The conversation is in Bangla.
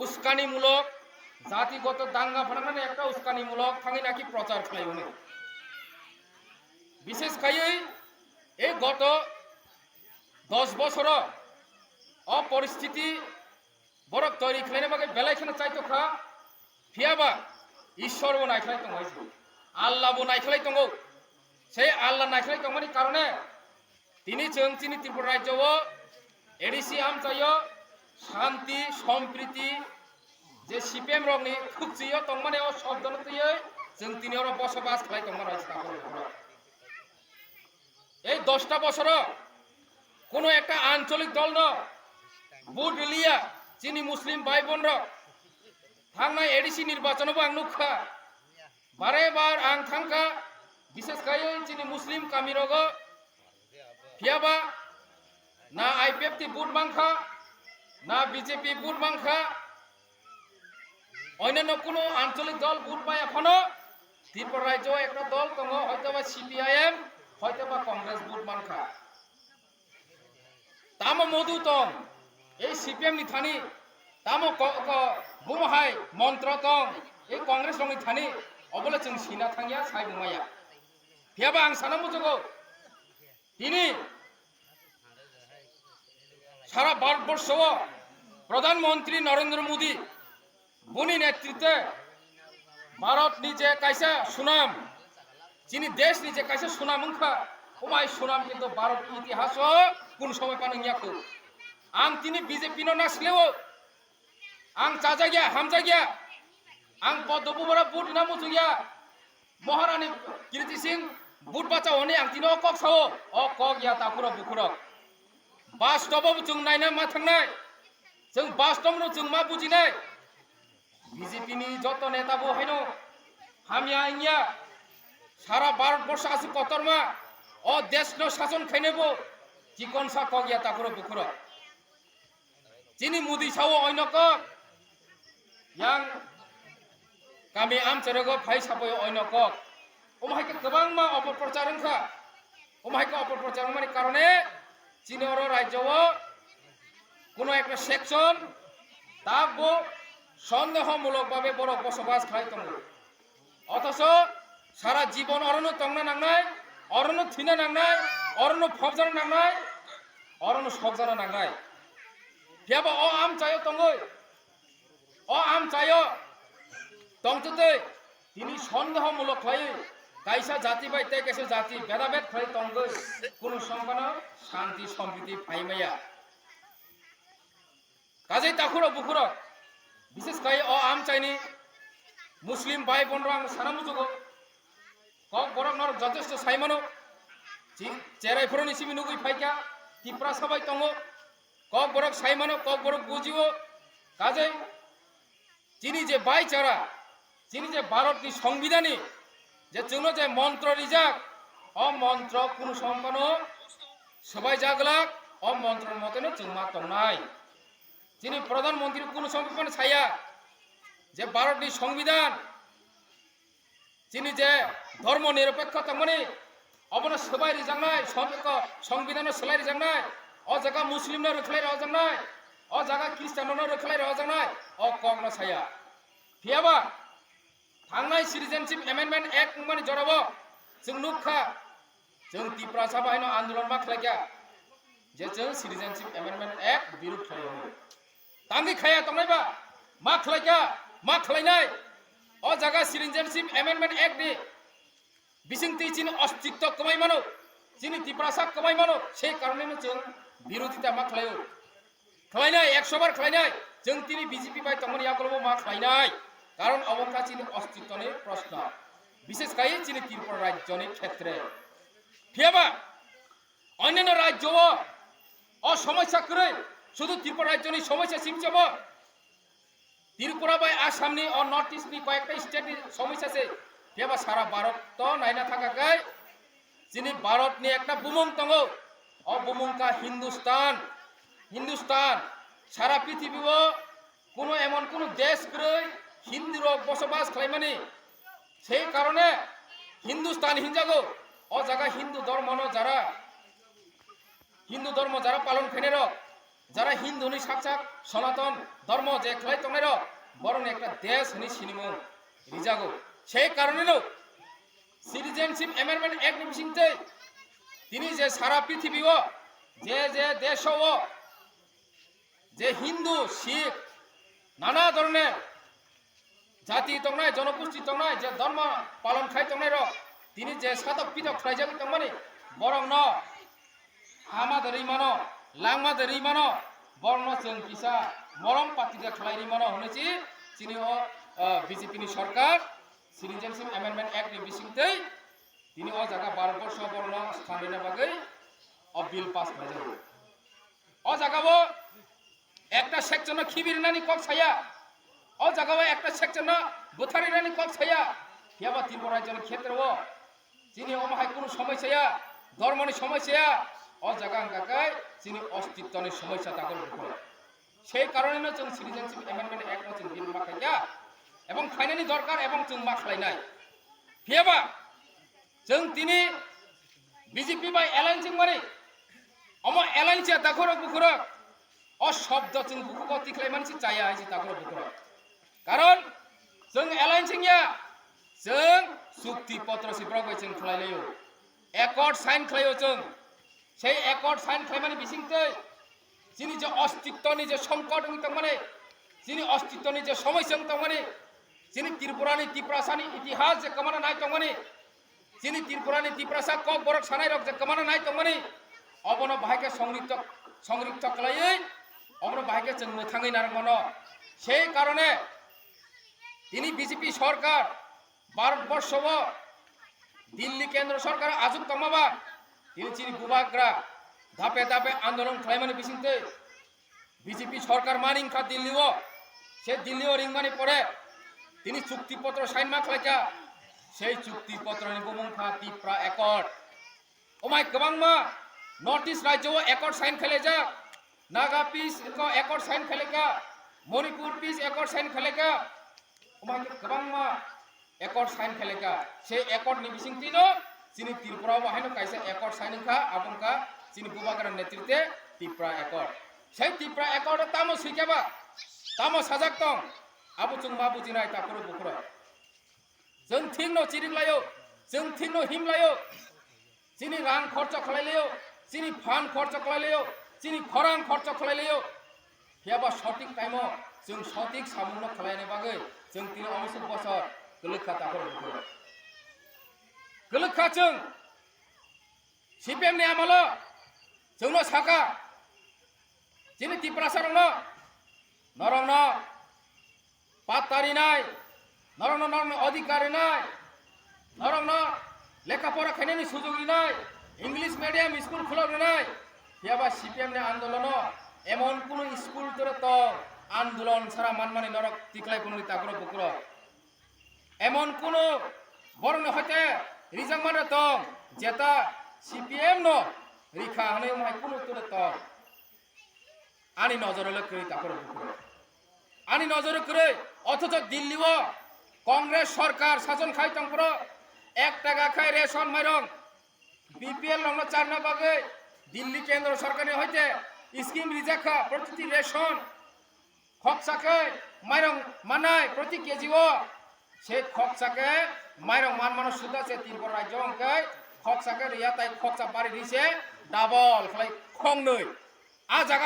উস্কানিমূলক জাতিগত দাঙ্গা ফাটানো একটা উস্কানিমূলক থাকি নাকি প্রচার খাইবনে বিশেষ খাই এই গত 10 বছর অপরিস্থিতি বরফ তৈরি খাইনে বাকে বেলাইখানে চাইতো খা ফিয়াবা ঈশ্বরবো নাইখালাই দङ আল্লাহবো নাইখালাই দङ সেই আল্লাহ নাইখালাই দङनि কারণে তিনি ত্রিপুরা রাজ্য এডিসি আমচাইও শান্তি সম্প্রীতি যে সিপিএম রংনি খুবচিও দङमाने ও শব্দনতयै जों তিনিওর বসবাস খালাই দङ এই 10টা বছর কোনো একটা আঞ্চলিক দল ন বুট লিয়া চিনি মুসলিম ভাই বোনরা थांनाय एडिसि निर्वाचनावबो आं नुखा बारे बार आं थांखा विशेष खायै चिनि मुस्लिम कामिरग फियाबा ना आईपीएफ ती बुट मांखा ना बीजेपी बुट मांखा अन्यान्य कोनो आंचलिक दल बुट पाया एखनो त्रिपुरा राज्य एक दल दङ हयतोबा सीपीआईएम हयतोबा कांग्रेस बुट मांखा तामो मधु दं এই सीपीएम नि थानि तामो बुमाहाय मंत्र दं এই कांग्रेस रंनि थानि अबले जों सिना थांगिया साय बुमाया फियाबा आं साना मुजुगो তিনি সারা ভারতবর্ষ প্রধানমন্ত্রী নরেন্দ্র মোদী বুনি নেতৃত্বে ভারত নিজে কাইসা সুনাম যিনি দেশ নিজে কাইসা সুনাম উংখা ওমাই সুনাম কিন্তু ভারত ইতিহাস কোন সময় পানো ইয়াকো आं তিনি বিজেপি नो नासलेओ आं चाजागिया हामजागिया आं पद्मपुरा बुट ना मुजुगिया महारानी कीर्ति सिंह बुट बाचा होने आं तिनो कक साओ अ कक या ताकुरा बुकुरा बास्तव जों नायना मा थांनाय जों बास्तव जों मा बुजिनाय बीजेपी नि जत नेता बो हैनो हामिया इया सारा भारतवर्ष आसि कतरमा अ देश नो शासन खाइनेबो चिकन सा कक या ताकुरा बुकुरा चिनी मुदी Sao ओइनक yang kami am cerego phai sapoy oinok omai ke gobang ma অপপ্রচারং খা omai ke অপপ্রচারং মানে কারণে চীনের রাজ্য কোনো একটা সেকশন তাবো সন্দেহমূলকভাবে বড় বসবাস খাই দङ অথচ সারা জীবন অরণ্য তংনা নাংনাय অরণ্য থিনা নাংনাय অরণ্য ফবজানা নাংনাय অরণ্য সবজানা নাংনাय ফিয়াবা অ আম চাইও দङै अ आम चायो तंगते তিনি সন্দেহমূলক হয়ে কাইসা জাতি বাই তে কেসে জাতি ভেদাভেদ হয়ে তঙ্গ কোন সম্পন্ন শান্তি সম্প্রীতি ফাইমাইয়া কাজেই তাকুরো বুকুরো বিশেষ করে অ আম চাইনি মুসলিম ভাই বোনরা আং সানামুজুগো কক বরক নর যথেষ্ট সাইমানো চেরাই ফরনি সিমি নুগুই ফাইকা টিপ্রা সবাই তঙ্গ কক বরক সাইমানো কক বরক বুঝিও কাজেই যিনি যে ভাইচারা যিনি যে ভারতনি সংবিধানে যে जोंनो যে মন্ত্র রিজাক অ মন্ত্র কোন সম্পন্ন সবাই জাগলাক অ মন্ত্রের মতনে जों मा দংনাই যিনি প্রধানমন্ত্রী কোন সম্পন্ন ছায়া যে ভারতনি সংবিধান যিনি যে ধর্ম নিরপেক্ষতা মানে অবনা সবাই রিজাংনাই সংবিধান সোলাই রিজাংনাই অ জায়গা মুসলিমনা রখলাই রাজাংনাই अ जागा ख्रिस्टाननो रखलाय रजांनाय अ कगना साया फियाबा थांनाय सिटिजेनशिप एमेन्डमेन्ट एक्ट माने जराबो जों नुखा जों त्रिपुरा सभायनो आन्दोलन मा खालायगा जे जों सिटिजेनशिप एमेन्डमेन्ट एक्ट बिरुद खालायो तांगि खाया तंनायबा मा खालायगा मा खालायनाय अ जागा सिटिजेनशिप एमेन्डमेन्ट एक्ट नि बिसिंति चिन अस्तित्व कमाय मानो चिनि त्रिपुरा सा कमाय मानो সেই কারণেनो जों बिरोधिता मा खालायो खालायनाय 100 बार खालायनाय जों तिनि बीजेपी बाय तंगनि आगलबो मा खालायनाय कारण अबंका चिनि अस्तित्वनि प्रश्न विशेष खायै चिनि त्रिपुरा राज्यनि क्षेत्रे फियाबा अन्यान्य राज्य अ समस्या करे शुधु त्रिपुरा राज्यनि समस्या सिमचबो त्रिपुरा बाय आसामनि अ नर्थ इस्टनि कयेकटा स्टेटनि समस्या से फियाबा सारा भारत तो नायना थाकाखै चिनि भारतनि एकटा बुमुं दङ अ बुमुंका हिंदुस्तान सारा पृथ्वी कोनो एमन कोनो देश ग्रै हिंदू रक बसबास खालायमानि সেই কারণে हिंदुस्तान हिंजागो अ जागा हिंदू धर्म जारा पालन खायनाय যারা হিন্দুনি সাকসাক সনাতন ধর্ম যে খেলাই তংনাই বরং একটা দেশ হনি সিনেমা রিজাগো সেই কারণেও সিটিজেনশিপ অ্যামেন্ডমেন্ট অ্যাক্ট বিসিংতে তিনি যে সারা পৃথিবীও যে যে দেশও যে হিন্দু শিখ নানা ধরনের জাতি তংনাই জনগোষ্ঠী তংনাই যে ধর্ম পালন খাই তংনাই তিনি যে সাতক পিতক খাইজাবি তংমানি বরং ন হামাদের মানো লাংমাদের মানো বর্ণ जों কিসা মরম পাতিতে খাইরি মানো হনেছি চিনি বিজেপি নি সরকার সিটিজেনশিপ অ্যামেন্ডমেন্ট অ্যাক্ট नि বিসিংতে তিনি ও জায়গা 12 বর্ষ বর্ণ স্থানীয় বাগৈ ও বিল পাস খাইজাবি ও জায়গাবো একটা সেকশন খিবির নানি কক ছায়া ও জায়গাবো একটা সেকশন বুথারি নানি কক ছায়া হিয়াবা ত্রিপুরা রাজ্যের ক্ষেত্রেও চিনি অমাহাই কোনো সমস্যা ধর্মনি সমস্যা ও জায়গা আঙ্কাকাই চিনি অস্তিত্বনি সমস্যা তাগর উপরে সেই কারণে जों সিটিজেনশিপ অ্যামেন্ডমেন্ট অ্যাক্ট जों বিল মাখাইয়া এবং ফাইনালি দরকার এবং जों মাখলাইনাই হিয়াবা जों তিনি বিজেপি বাই এলায়েন্স মারি অম এলায়েন্স তাগর উপরে ও শব্দ जों বুকুক তিখলাই মানসি চায়া আইছি তাগর উপরে কারণ जों এলায়েন্স जों চুক্তি পত্র সিব্রগৈ जों খাইলাयो একর্ড সাইন খাইयो जों সেই একর্ড সাইন খাইমানি বিসিংতে যিনি যে অস্তিত্বনি যে সংকট তংমানে যিনি অস্তিত্বনি যে সমস্যা তংমানে যিনি ত্রিপুরানি ত্রিপ্রাসানি ইতিহাস যে কমানা নাই তংমানে যিনি ত্রিপুরানি ত্রিপ্রাসা কক বরক সানাই রক যে কমানা নাই তংমানে অবন বাহাইকে সংরক্ষিত খাইयै অবন বাহাইকে जों মোথাङै নারঙ্গন সেই কারণে তিনি বিজেপি সরকার ভারতবর্ষ দিল্লি কেন্দ্র সরকার আজুক তমাবা তিনি চিনি বুবাগ্রা ধাপে ধাপে আন্দোলন খাইমানি বিসিংতে বিজেপি সরকার মানিংখা দিল্লিও সে দিল্লিও রিংমানি পরে তিনি চুক্তিপত্র সাইন মাখলাইকা সেই চুক্তিপত্রনি বুমুংখা ত্রিপুরা একর্ড ওমাই গোबांमा नर्थ इस्ट राज्यও একর্ড সাইন খাইলাইজা नागा पिस একর্ড সাইন খাইলাইকা মণিপুর পিস একর্ড সাইন খাইলাইকা ওমাই গোबांमा একর্ড সাইন খাইলাইকা সেই একর্ড नि बिसिंतिनो চিনি ত্রিপুরা বাহাইনো কাইসা একর্ড সাইনখা আবংকা চিনি বুবাগ্রা নেতৃত্বে ত্রিপুরা একর্ড সেই ত্রিপুরা একর্ড তামো সিকেবা তামো সাজাক দं আবু जों मा बुजिनाय ताकरो बुखरो जों थिंनो चिरिंलायो जों थिंनो हिमलायो चिनि रां खर्च खालायलायो चिनि फान खर्च खालायलायो चिनि खरां खर्च खालायलायो हेबा सঠিক टाइमो जों सঠিক सामुनो खालायनो बागै जों 3 बছर गलखा ताकरो बुखरो गलखा जों সিপিএম नि आमलो जोंनो साका चिनि ত্রিপ্রাসারनो नरंग पातारि नाय नरंग अधिकारी नाय नरंग लेखापড়া खाइनायनि सुजुग नाय इंग्लिश मीडियम स्कूल खुलावनो नाय हेबा सीपीएम नि आंदोलन एमन कोनो स्कूल तोरे तो आंदोलन सारा मानमानि नरक तिखलाई कोनो तागरो बुकरो एमन कोनो बरन हते रिजां माने तो जेता सीपीएम नो रिखा हने माय कोनो तोरे तो आनी नजरले करि तागरो बुकरो आनी नजर करे অথচ দিল্লিও কংগ্রেস সরকার শাসন খাই তংপুর 1 টাকা খাই রেশন মাইরং বিপিএল রং চারনা বাগে দিল্লি কেন্দ্র সরকারে হইতে স্কিম রিজাখা প্রতিটি রেশন খকসাকে মাইরং মানায় প্রতি কেজিও সে খকসাকে মাইরং মান মানুষ সুদাছে ত্রিপুরা রাজ্য অঙ্কে খকসাকে রিয়া তাই খকসা বাড়ি দিছে ডাবল খাই খং নই আ জায়গা